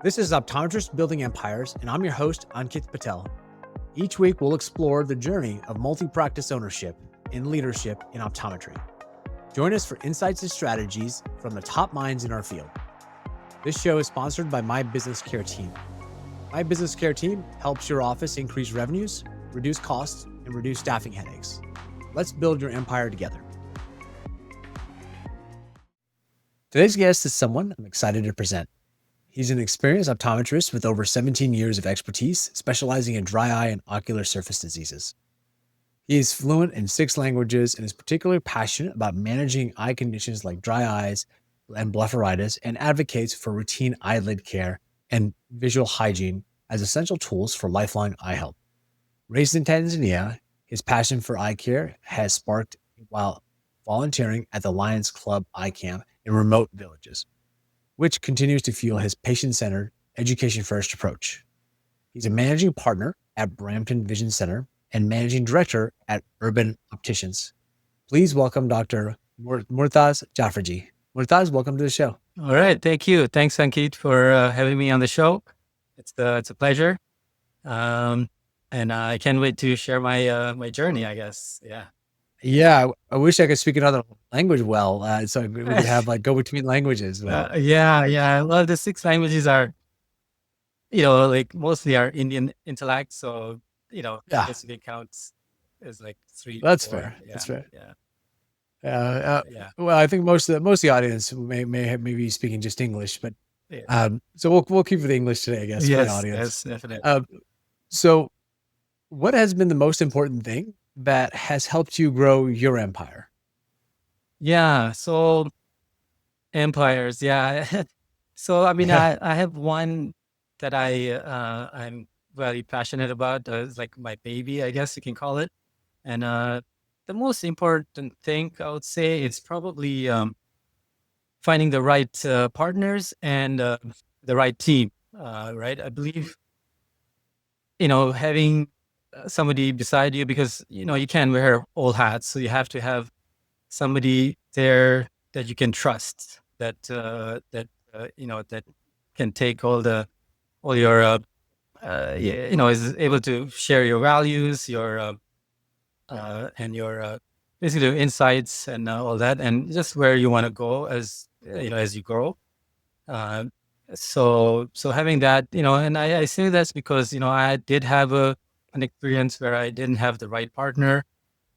This is Optometrists Building Empires, and I'm your host, Ankit Patel. Each week, we'll explore the journey of multi-practice ownership and leadership in optometry. Join us for insights and strategies from the top minds in our field. This show is sponsored by My Business Care Team. My Business Care Team helps your office increase revenues, reduce costs, and reduce staffing headaches. Let's build your empire together. Today's guest is someone I'm excited to present. He's an experienced optometrist with over 17 years of expertise, specializing in dry eye and ocular surface diseases. He is fluent in 6 languages and is particularly passionate about managing eye conditions like dry eyes and blepharitis, and advocates for routine eyelid care and visual hygiene as essential tools for lifelong eye health. Raised in Tanzania, his passion for eye care has sparked while volunteering at the Lions Club Eye Camp in remote villages, which continues to fuel his patient-centered, education-first approach. He's a managing partner at Brampton Vision Center and managing director at Urban Opticians. Please welcome Dr. Murtaza Jafferji. Murtaza, welcome to the show. All right, thank you. Thanks, Ankit, for having me on the show. It's a pleasure, and I can't wait to share my journey, I guess. Yeah, I wish I could speak another language well, so we could have like go between languages. But yeah. Well, the 6 languages are, like mostly are Indian intellect. So, I yeah, guess it counts as like 3 to that's 4. fair. Yeah, That's fair. yeah, yeah, Well, I think most of the audience may be speaking just English, but yeah. so we'll keep with English today, I guess, for the audience. Yes, definitely. So, what has been the most important thing that has helped you grow your empire? Yeah. So empires. Yeah. So I mean, I have one that I'm very passionate about. It's like my baby, I guess you can call it. And the most important thing I would say is probably finding the right partners and the right team. Right. I believe having somebody beside you, because you can't wear all hats, so you have to have somebody there that you can trust, that can take all your is able to share your values, your and your basically your insights and all that, and just where you want to go as you grow. Uh, so having that, and I say that's because I did have an experience where I didn't have the right partner,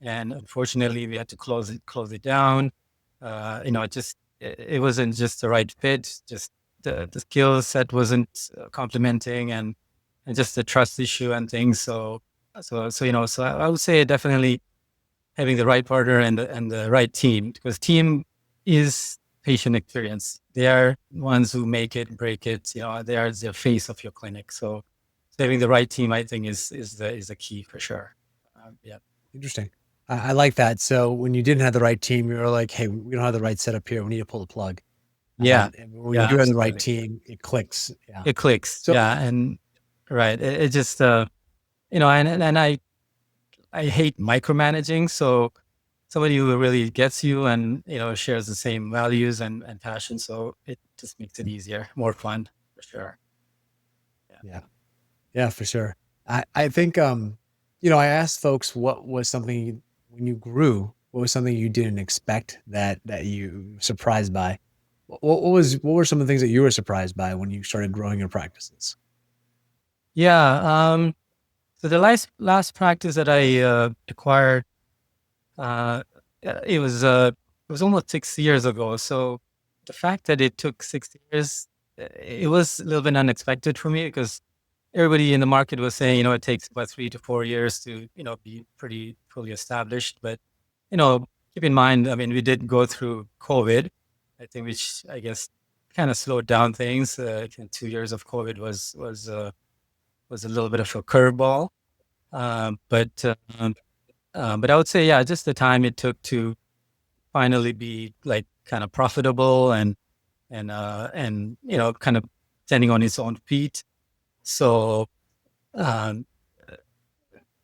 and unfortunately we had to close it down. It wasn't just the right fit, just the skill set wasn't complementing, and just the trust issue and things. So I would say definitely having the right partner and the right team, because team is patient experience. They are ones who make it, break it. They are the face of your clinic. So having the right team, I think, is the key for sure. Yeah. Interesting. I like that. So when you didn't have the right team, you were like, "Hey, we don't have the right setup here. We need to pull the plug." Yeah. And when you Yeah. do have the right Absolutely. team, it clicks. Yeah. It clicks. So Yeah. And right. It just and I hate micromanaging. So somebody who really gets you and shares the same values and passion. So it just makes it easier, more fun for sure. yeah, yeah, for sure. I think I asked folks what was something when you grew, what was something you didn't expect that you were surprised by. What were some of the things that you were surprised by when you started growing your practices? Yeah. So the last practice that I acquired, uh, it was almost 6 years ago. So the fact that it took 6 years, it was a little bit unexpected for me, because everybody in the market was saying, it takes about 3 to 4 years to, be pretty fully established. But, you know, keep in mind, I mean, we did go through COVID, I think, which I guess kind of slowed down things. I think 2 years of COVID was a little bit of a curveball. Um, but but I would say, yeah, just the time it took to finally be like kind of profitable and kind of standing on its own feet. So um,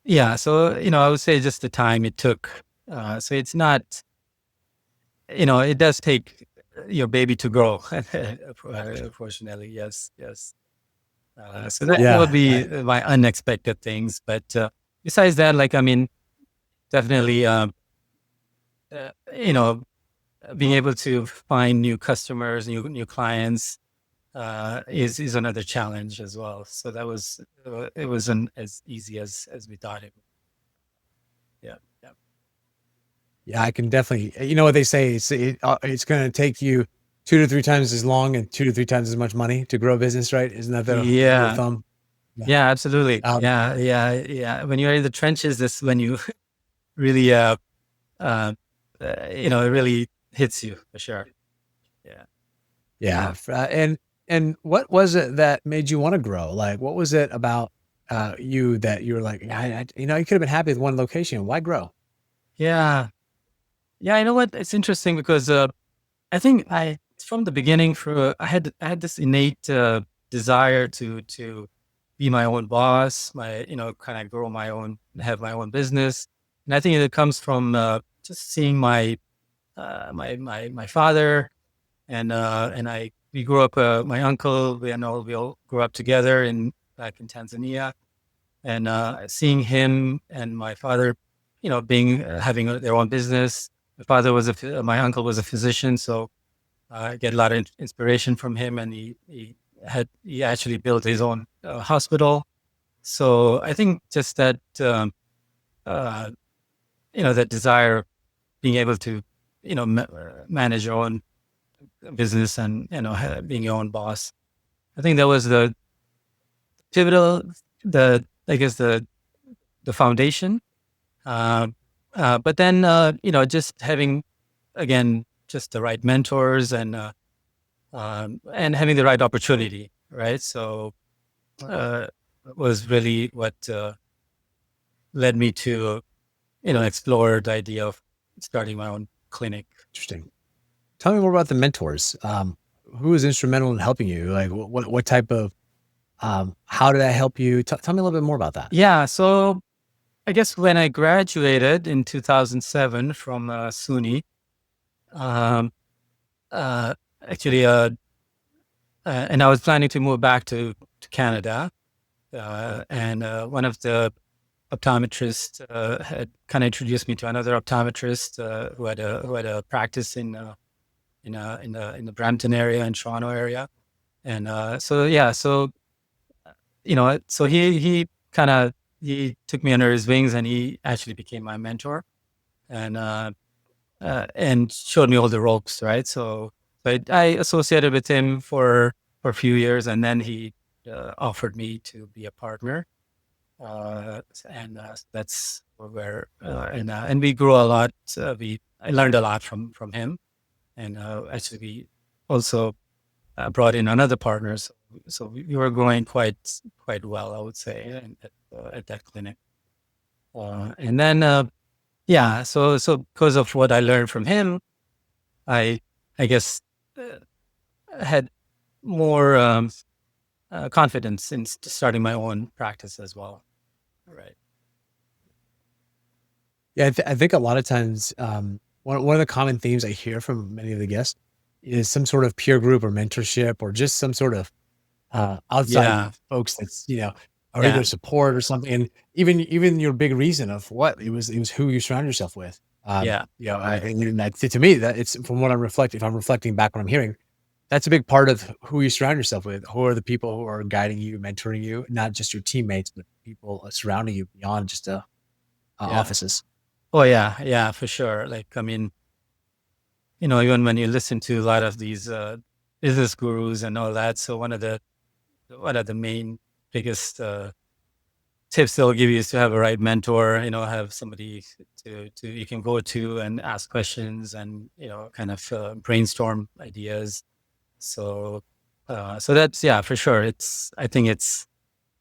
yeah, so I would say just the time it took. So it's not, it does take your baby to grow. Unfortunately, yes, yes. So that would Yeah. be my unexpected things. But besides that, like, I mean, definitely, you know, being able to find new customers, new clients, is another challenge as well. So that was it wasn't as easy as we thought it. Yeah, yeah, Yeah, I can definitely. You know what they say? It's going to take you 2 to 3 times as long and 2 to 3 times as much money to grow a business, right? Isn't that the rule of yeah, thumb? Yeah. yeah, absolutely. Um, Yeah, yeah, yeah. When you're in the trenches, that's when you really, uh, it really hits you for sure. Yeah. yeah. And what was it that made you want to grow? Like, what was it about you that you were like, you could have been happy with one location. Why grow? Yeah. Yeah, you know what? It's interesting because I think I from the beginning for I had this innate desire to be my own boss, kind of grow my own, have my own business, and I think it comes from just seeing my father and I we grew up. My uncle, we all grew up together in back in Tanzania, and seeing him and my father, being having their own business. My uncle was a physician, so I get a lot of inspiration from him, and he actually built his own hospital. So I think just that uh, that desire of being able to manage your own business and being your own boss. I think that was the pivotal, the I guess the foundation. Uh, but then just having again just the right mentors and having the right opportunity, right? So uh, was really what led me to explore the idea of starting my own clinic. Interesting. Tell me more about the mentors. Who was instrumental in helping you? Like, what type of how did that help you? Tell me a little bit more about that. Yeah, so I guess when I graduated in 2007 from SUNY, um, uh, actually, and I was planning to move back to Canada, and one of the optometrists had kind of introduced me to another optometrist who had a practice in the Brampton area and Toronto area, and so yeah, so he took me under his wings, and he actually became my mentor, and and showed me all the ropes, right? So but I associated with him for a few years, and then he offered me to be a partner, and that's where and we grew a lot. We I learned a lot from him, and actually we also brought in another partner, so we were growing quite well, I would say, at that clinic. And then so because of what I learned from him, I I guess uh, had more confidence in starting my own practice as well. Right. Yeah, I think a lot of times, one of the common themes I hear from many of the guests is some sort of peer group or mentorship or just some sort of outside Yeah. folks that's are Yeah. either support or something. And even your big reason of what it was who you surround yourself with. Yeah. And to me that it's from what I'm reflecting. If I'm reflecting back what I'm hearing, that's a big part of who you surround yourself with. Who are the people who are guiding you, mentoring you, not just your teammates, but people surrounding you beyond just Yeah. offices. Oh yeah. Yeah. For sure. Like, I mean, even when you listen to a lot of these business gurus and all that, so one of the main biggest tips they'll give you is to have a right mentor. Have somebody to you can go to and ask questions and kind of brainstorm ideas. So so that's, yeah, for sure. I think it's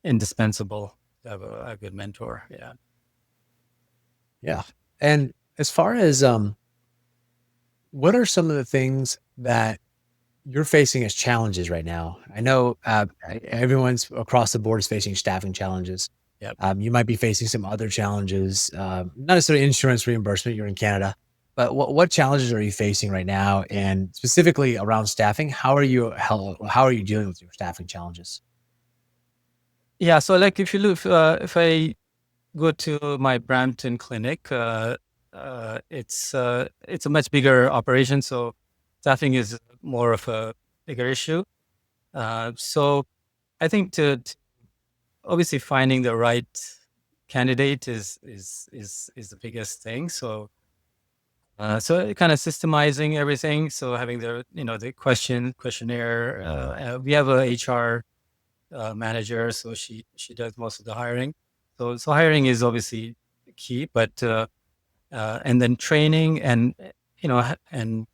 indispensable to have a good mentor. Yeah. Yeah. And as far as what are some of the things that you're facing as challenges right now? I know everyone's across the board is facing staffing challenges. Yep. You might be facing some other challenges, not necessarily insurance reimbursement. You're in Canada, but what challenges are you facing right now? And specifically around staffing, how are you dealing with your staffing challenges? Yeah. So like if I go to my Brampton clinic, it's a much bigger operation, so staffing is more of a bigger issue. So I think to obviously finding the right candidate is the biggest thing. So so kind of systemizing everything. So having the questionnaire. We have a HR manager, so she does most of the hiring. So hiring is obviously key, but and then training and and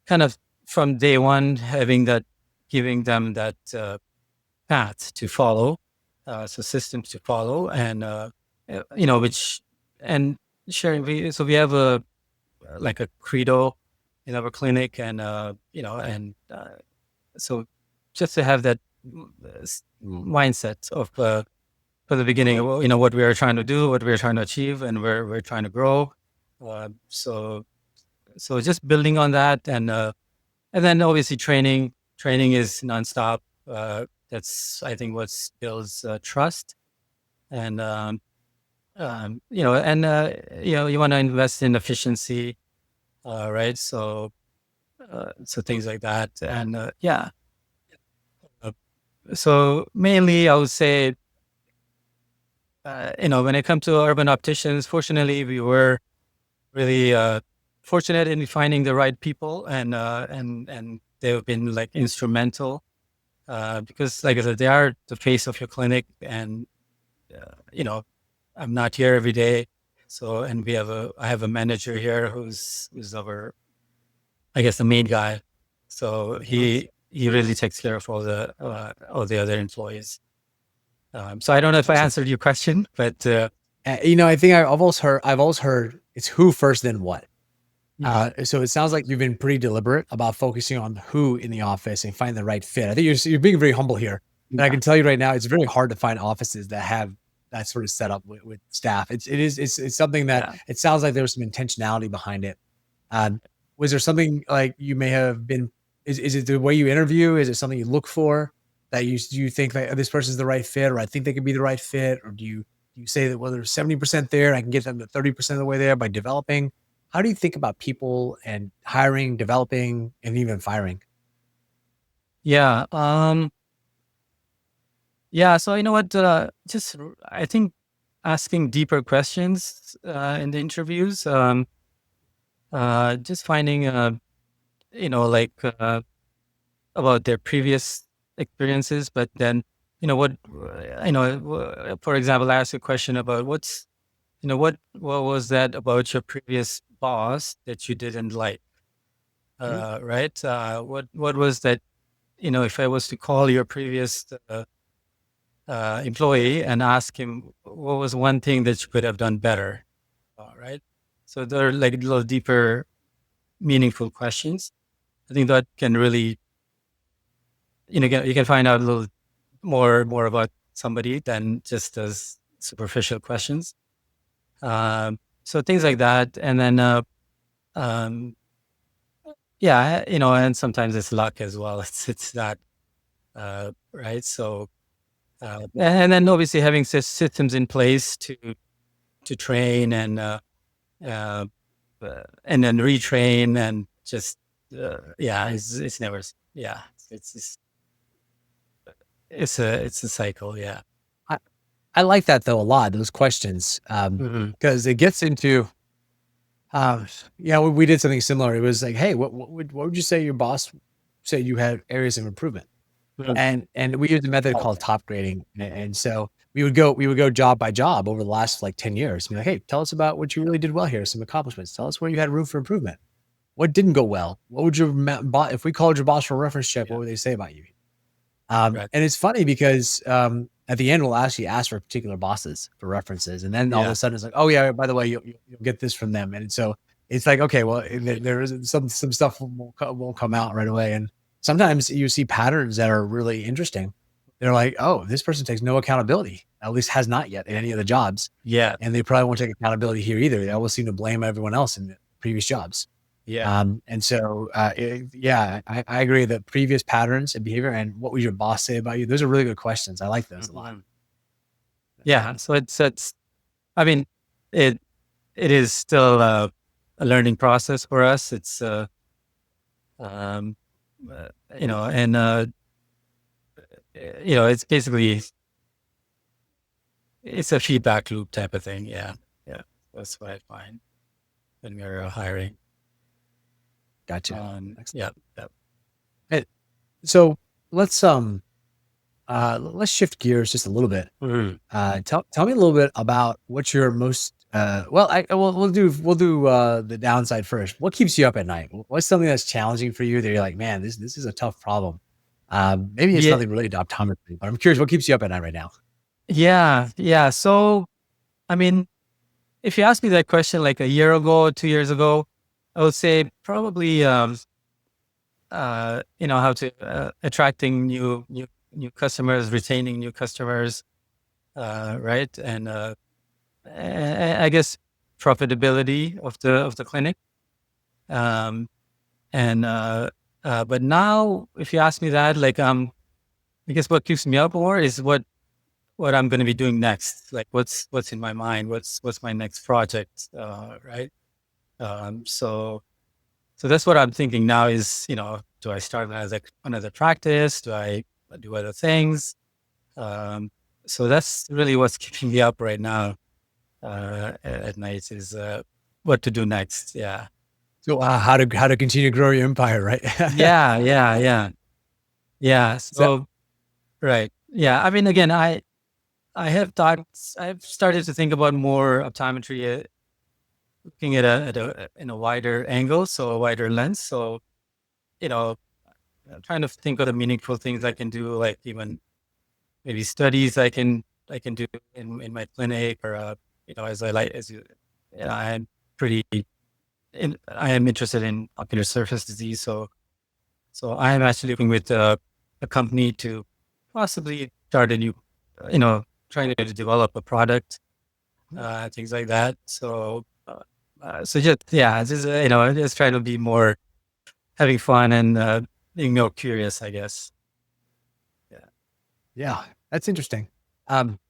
kind of from day one having that giving them that path to follow, so systems to follow, and which and sharing. So we have a like a credo in our clinic, and so just to have that mindset of from the beginning, what we are trying to do, what we are trying to achieve, and where we're trying to grow. So just building on that, and then obviously training is nonstop. That's I think what builds trust, and you want to invest in efficiency, right? So things like that, and yeah. Uh, so mainly, I would say, when it comes to urban opticians, fortunately, we were really fortunate in finding the right people, and they've been like instrumental because, like I said, they are the face of your clinic, and uh, you know, I'm not here every day, so and I have a manager here who's our, I guess, the main guy, so he really takes care of all the other employees. So I don't know if I Awesome. answered your question, but I think I've always heard it's who first, then what. yeah, So it sounds like you've been pretty deliberate about focusing on who in the office and find the right fit. I think you're being very humble here, and I yeah, can tell you right now, it's very hard to find offices that have that sort of setup with staff. It's something that yeah. it sounds like there's some intentionality behind it. Um, was there something like you may have been? Is it the way you interview? Is it something you look for that you think that this person's the right fit, or I think they could be the right fit, or do you say that well, they're 70% there, I can get them to 30% of the way there by developing? How do you think about people and hiring, developing, and even firing? Yeah. Yeah. So you know what? I think asking deeper questions in the interviews. Just finding like about their previous experiences, but then what for example, ask a question about what was that about your previous boss that you didn't like, Mhm. right? What was that? If I was to call your previous employee and ask him what was one thing that you could have done better, right? So they're like little deeper, meaningful questions. I think that can really, you can find out a little more about somebody than just as superficial questions. So things like that, and then um, yeah, and sometimes it's luck as well. It's that right. So and then obviously having systems in place to train uh, and then retrain and just yeah, it's never yeah, it's it's a cycle. Yeah. I, I like that though a lot, those questions, Hmm. because it gets into, yeah, we did something similar. It was like, hey, what would you say your boss said you had areas of improvement? And we used a method called top grading, and so we would go job by job over the last like 10 years. Be like, hey, tell us about what you really did well here, some accomplishments. Tell us where you had room for improvement. What didn't go well? What would your if we called your boss for a reference check? What Yeah. would they say about you? Right. And it's funny because at the end we'll actually ask for particular bosses for references, and then all of a Yeah. sudden it's like, oh yeah, by the way, you'll get this from them, and so it's like, okay, well, there is some stuff won't come out right away, and sometimes you see patterns that are really interesting. They're like, oh, this person takes no accountability, at least has not yet in any of the jobs, Yeah. and they probably won't take accountability here either. They always seem to blame everyone else in the previous jobs. Yeah. And so, yeah, I agree that previous patterns and behavior and what would your boss say about you? Those are really good questions. I like those a lot. Mhm. Yeah. So it's, I mean, it, it is still a learning process for us. It's, um, uh, you know, and, it's basically, it's a feedback loop type of thing. Yeah. Yeah. That's what I find when we're hiring. Gotcha. Yeah. Excellent. Yeah. Hey, so let's let's shift gears just a little bit. Mhm. Tell me a little bit about what your most well I well we'll do the downside first. What keeps you up at night? What's something that's challenging for you that you're like, man, this is a tough problem. Maybe it's Yeah. nothing related to optometry, but I'm curious, what keeps you up at night right now? Yeah. Yeah. So, I mean, if you asked me that question like a year ago, 2 years ago, I would say probably, how to attracting new customers, retaining new customers, right? And I guess profitability of the clinic. Um, and but now, if you ask me that, like, I guess what keeps me up more is what I'm going to be doing next. Like, what's in my mind? What's my next project? Right. So that's what I'm thinking now is, do I start as another practice? Do I do other things? Um, so that's really what's keeping me up right now at night is what to do next. Yeah. So how to continue to grow your empire, right? Yeah. Yeah. Yeah. Yeah. So So, right. Yeah. I mean, again, I've started to think about more optometry, looking in a wider angle, so a wider lens. So, you know, trying to think of the meaningful things I can do, like even maybe studies I can do in my clinic, or as I like as you, I'm pretty I am interested in ocular surface disease, so I am actually working with a company to possibly start a new, you know, trying to develop a product, things like that. So just yeah, just just trying to be more having fun and being more curious, I guess. Yeah. yeah, that's interesting.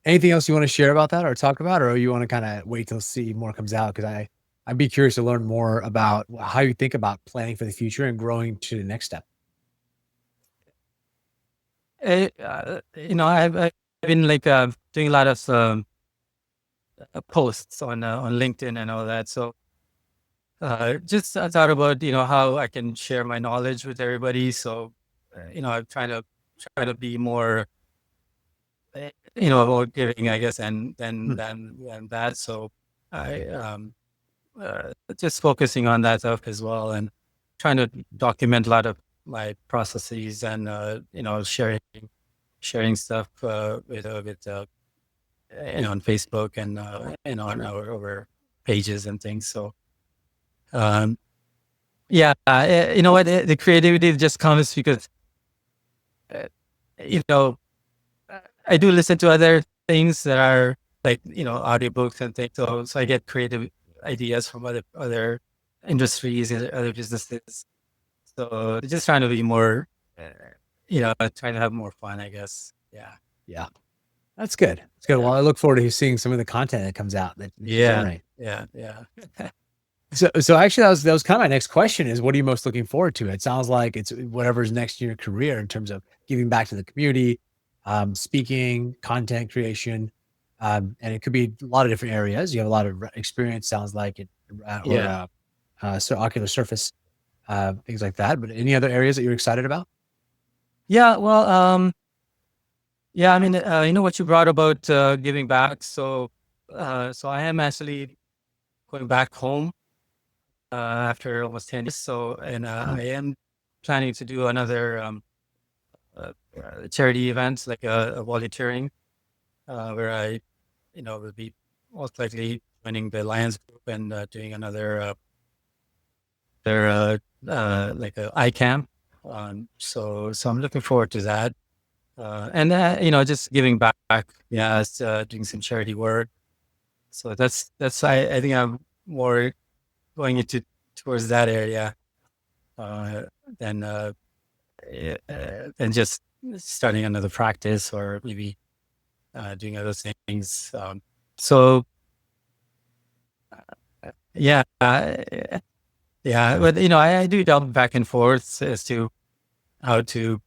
Anything else you want to share about that or talk about, or you want to kind of wait till see more comes out? Because I'd be curious to learn more about how you think about planning for the future and growing to the next step. I've been like doing a lot of posts on LinkedIn and all that. So just I thought about how I can share my knowledge with everybody. So I'm try to be more more giving, I guess, and Hmm. than that. So I just focusing on that stuff as well, and trying to document a lot of my processes, and sharing stuff on Facebook, and on our pages and things. So yeah, you know what, the creativity just comes because uh, you know I do listen to other things that are like audiobooks and things. So I get creative ideas from other industries and other businesses. So just trying to be more, trying to have more fun, I guess. Yeah. Yeah, that's good. That's good. Yeah. Well, I look forward to seeing some of the content that comes out that you Yeah. generate. Yeah. Yeah. So actually, that was kind of my next question is, what are you most looking forward to? It sounds like it's whatever's next in your career in terms of giving back to the community, speaking, content creation, and it could be a lot of different areas. You have a lot of experience, sounds like it, or Yeah. so ocular surface, things like that. But any other areas that you're excited about? Yeah. Well, yeah, I mean, what you brought about giving back. So I am actually going back home after almost 10 years. So, and Hmm. I am planning to do another charity event, like a volunteering, where I, will be most likely joining the Lions group and doing another, their, like a eye camp. So I'm looking forward to that. And just giving back, yeah, doing some charity work. So I think I'm more going into towards that area uh, than than just starting another practice, or maybe doing other things. So yeah, yeah, but I do jump back and forth as to how to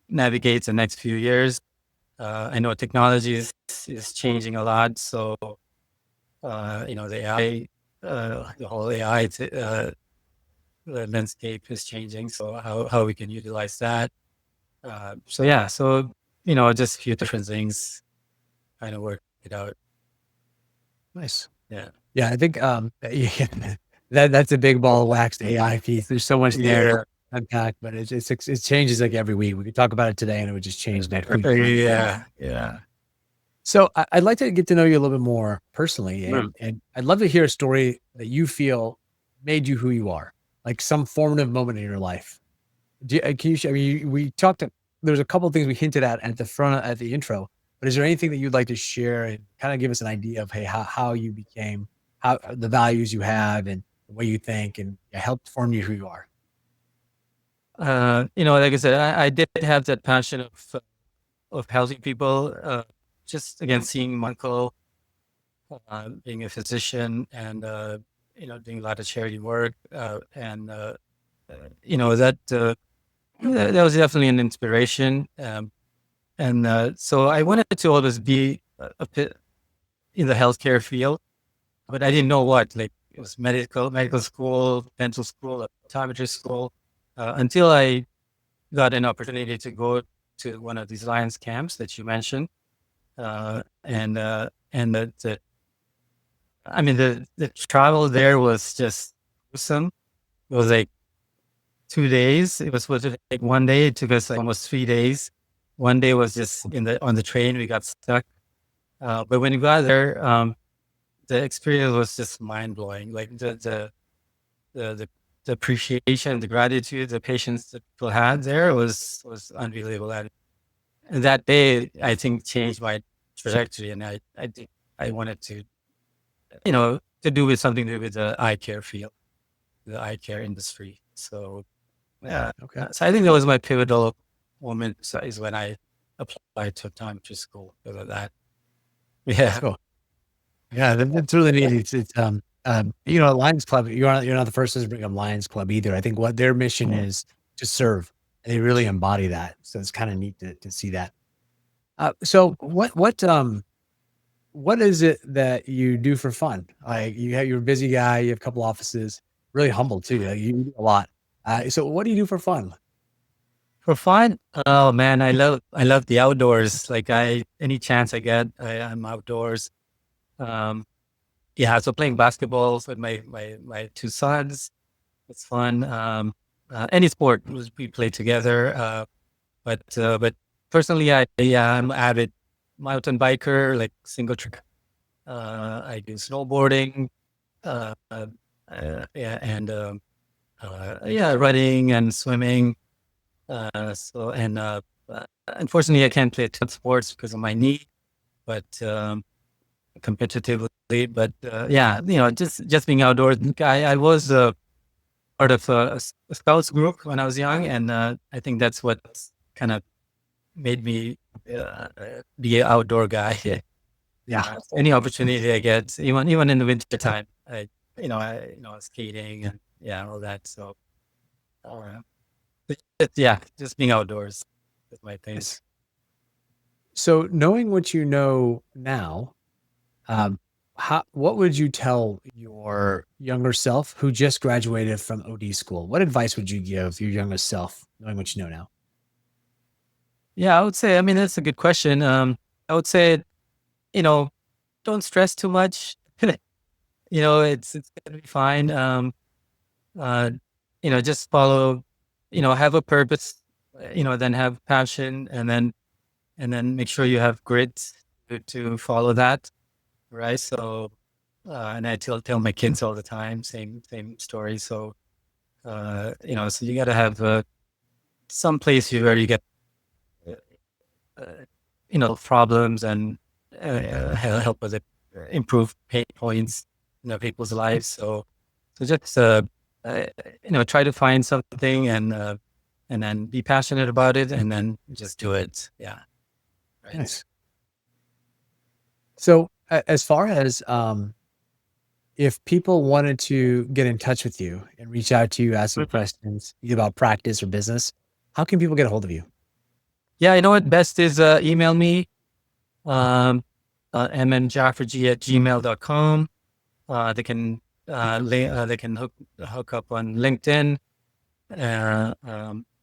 navigate the next few years. I know technology is changing a lot, so the AI, the whole AI the landscape is changing. So how we can utilize that. So yeah, so just a few different things, kind of work it out. Nice. Yeah. Yeah, I think yeah, that's a big ball of wax, the AI piece. There's so much there to Yeah. unpack, but it changes like every week. We could talk about it today, and it would just change next week. Yeah. Yeah. So I'd like to get to know you a little bit more personally, Mm. and I'd love to hear a story that you feel made you who you are, like some formative moment in your life. Can you? I mean, we talked. There's a couple of things we hinted at the front at the intro, but is there anything that you'd like to share and kind of give us an idea of, hey, how you became, how the values you have, and the way you think, and helped form you who you are? Like I said, I did have that passion of helping people. Just again, seeing my uncle being a physician and doing a lot of charity work, and that was definitely an inspiration. And so I wanted to always be a bit in the healthcare field, but I didn't know what. Like it was medical school, dental school, optometry school, until I got an opportunity to go to one of these Lions camps that you mentioned, and the travel there was just awesome. It was like 2 days. It was supposed to take one day. It took us like almost 3 days. One day was just on the train. We got stuck. But when we got there, the experience was just mind blowing. Like the the appreciation, the gratitude, the patience that people had there was unbelievable. And that day, I think, changed my trajectory. And I think I wanted to do with something to do with the eye care field, the eye care industry. So yeah, Okay, so I think that was my pivotal moment. Is when I applied to optometry school because of that. that's Yeah. cool. Yeah, that's really neat. Lions Club. You're not the first person to bring up Lions Club either. I think what their mission is to serve, and they really embody that. So it's kind of neat to see that. So what is it that you do for fun? Like you're a busy guy, you have a couple offices, really humble too. Like, you do a lot. So what do you do for fun? For fun, oh man, I love the outdoors. Like any chance I get, I'm outdoors. Um, yeah, so playing basketball with my two sons, it's fun. Any sport we play together. But personally, I'm avid mountain biker, like single trip. I do snowboarding, yeah, and yeah, running and swimming. Unfortunately, I can't play ton sports because of my knee, but competitively. But yeah, just being outdoors. I was part of a scouts group when I was young, and I think that's what kind of made me be an outdoor guy. Yeah, Any opportunity I get, even in the winter time, skating and yeah, all that. So uh, yeah, just being outdoors is my thing. nice. So knowing what you know now, um, what would you tell your younger self who just graduated from OD school? What advice would you give your younger self, knowing what you know now? Yeah, I would say. I mean, that's a good question. I would say, you know, don't stress too much. It's gonna be fine. Uh, just follow. Have a purpose. Then have passion, and then make sure you have grit to follow that. Right. So, and I tell my kids all the time, same story. So, so you got to have some place where you get uh, problems and help with it, improve pain points, people's lives. So just try to find something and then be passionate about it, and then just do it. Yeah. Right. Nice. So as far as if people wanted to get in touch with you and reach out to you asking Mhm. questions either about practice or business, how can people get a hold of you? Yeah, you know what? Best is email me, um, mnjafferji@gmail.com. They can they can hook up on LinkedIn,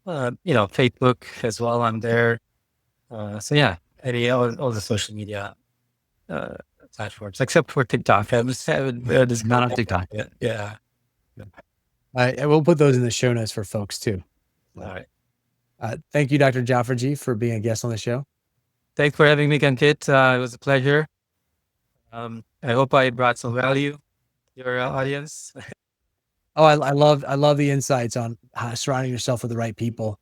Facebook as well. I'm there. So yeah, all the social media uh, platforms except for TikTok. I haven't Not discovered on TikTok TikTok. yet. Yeah. Yeah. I will put those in the show notes for folks too. All So, right. thank you, Dr. Jafferji, for being a guest on the show. Thanks for having me, Ankit. It was a pleasure. I hope I brought some value to your audience. Oh, I love the insights on how surrounding yourself with the right people.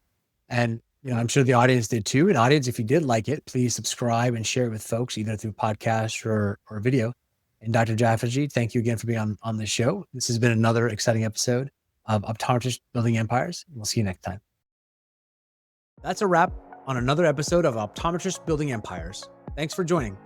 And, I'm sure the audience did too. And audience, if you did like it, please subscribe and share it with folks, either through podcast or video. And Dr. Jafferji, thank you again for being on the show. This has been another exciting episode of Optometrists Building Empires. We'll see you next time. That's a wrap on another episode of Optometrists Building Empires. Thanks for joining.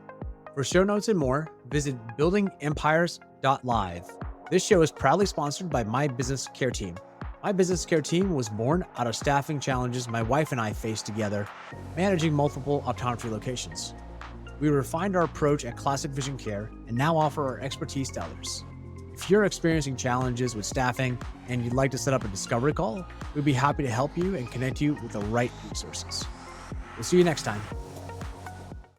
For show notes and more, visit buildingempires.live. This show is proudly sponsored by My Business Care Team. My Business Care Team was born out of staffing challenges my wife and I faced together, managing multiple optometry locations. We refined our approach at Classic Vision Care and now offer our expertise to others. If you're experiencing challenges with staffing and you'd like to set up a discovery call, we'd be happy to help you and connect you with the right resources. We'll see you next time.